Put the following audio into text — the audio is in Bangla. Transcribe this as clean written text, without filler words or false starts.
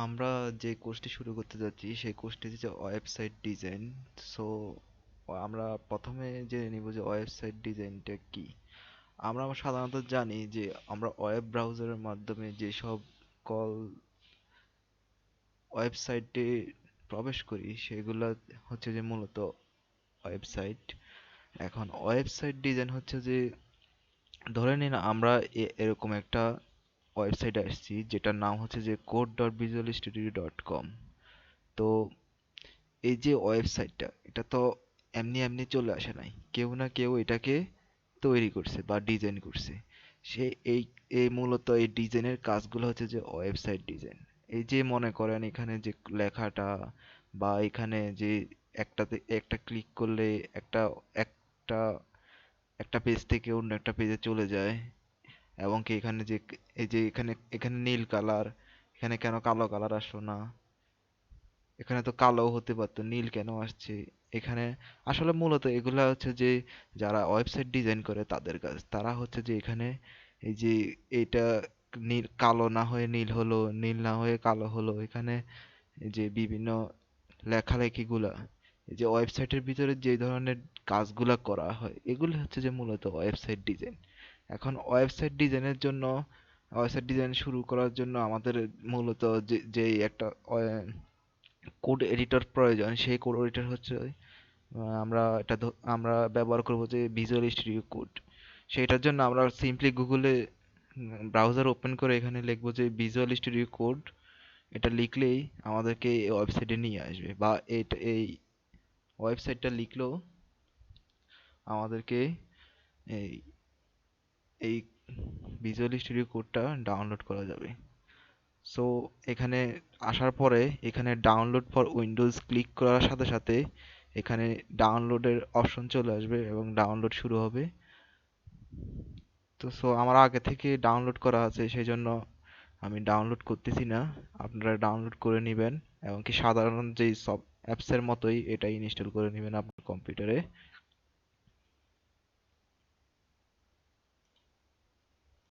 আমরা যে কোর্সটি শুরু করতে যাচ্ছি সেই কোর্সটি হচ্ছে ওয়েবসাইট ডিজাইন। সো আমরা প্রথমে জেনে নিব যে ওয়েবসাইট ডিজাইনটা কি। আমরা সাধারণত জানি যে আমরা ওয়েব ব্রাউজারের মাধ্যমে যেসব কল ওয়েবসাইটে প্রবেশ করি সেগুলো হচ্ছে যে মূলত ওয়েবসাইট। এখন ওয়েবসাইট ডিজাইন হচ্ছে যে ধরে নিন আমরা এরকম একটা ওয়েবসাইটে আসছি যেটার নাম হচ্ছে যে code.visualstudio.com। তো এই যে ওয়েবসাইটটা এটা তো এমনি এমনি চলে আসে নাই, কেউ না কেউ এটাকে তৈরি করছে বা ডিজাইন করছে। সে এই এই মূলত এই ডিজাইনের কাজগুলো হচ্ছে যে ওয়েবসাইট ডিজাইন। এই যে মনে করেন এখানে যে লেখাটা বা এখানে যে একটাতে একটা ক্লিক করলে একটা একটা একটা পেজ থেকে অন্য একটা পেজে চলে যায়, এবং কি এখানে যে এই যে এখানে এখানে নীল কালার, এখানে কেন কালো কালার আসলো না, এখানে তো কালো হতে পারতো, নীল কেন আসছে এখানে। আসলে মূলত এগুলা হচ্ছে যে যারা ওয়েবসাইট ডিজাইন করে তাদের কাজ। তারা হচ্ছে যে এখানে এই যে এটা নীল কালো না হয়ে নীল হলো, নীল না হয়ে কালো হলো, এখানে এই যে বিভিন্ন লেখালেখিগুলা, এই যে ওয়েবসাইটের ভিতরে যে ধরনের কাজগুলা করা হয় এগুলো হচ্ছে যে মূলত ওয়েবসাইট ডিজাইন। এখন ওয়েবসাইট ডিজাইন শুরু করার জন্য আমাদের মূলত যে একটা কোড এডিটর প্রয়োজন, সেই কোড এডিটর হচ্ছে আমরা ব্যবহার করব যে ভিজুয়াল স্টুডিও কোড। সেটার জন্য আমরা সিম্পলি গুগলে ব্রাউজার ওপেন করে এখানে লিখবো যে ভিজুয়াল স্টুডিও কোড। এটা লিখলেই আমাদেরকে এই ওয়েবসাইটে নিয়ে আসবে, বা এই ওয়েবসাইটটা লিখলেও আমাদেরকে এই এই ভিজুয়াল স্টুডিও কোডটা ডাউনলোড করা যাবে। সো এখানে আসার পরে এখানে ডাউনলোড ফর উইন্ডোজ ক্লিক করার সাথে সাথে এখানে ডাউনলোডের অপশন চলে আসবে এবং ডাউনলোড শুরু হবে। তো আমার আগে থেকে ডাউনলোড করা আছে সেই জন্য আমি ডাউনলোড করতেছি না, আপনারা ডাউনলোড করে নেবেন এবং কি সাধারণ যেই সব অ্যাপসের মতোই এটা ইনস্টল করে নেবেন আপনার কম্পিউটারে।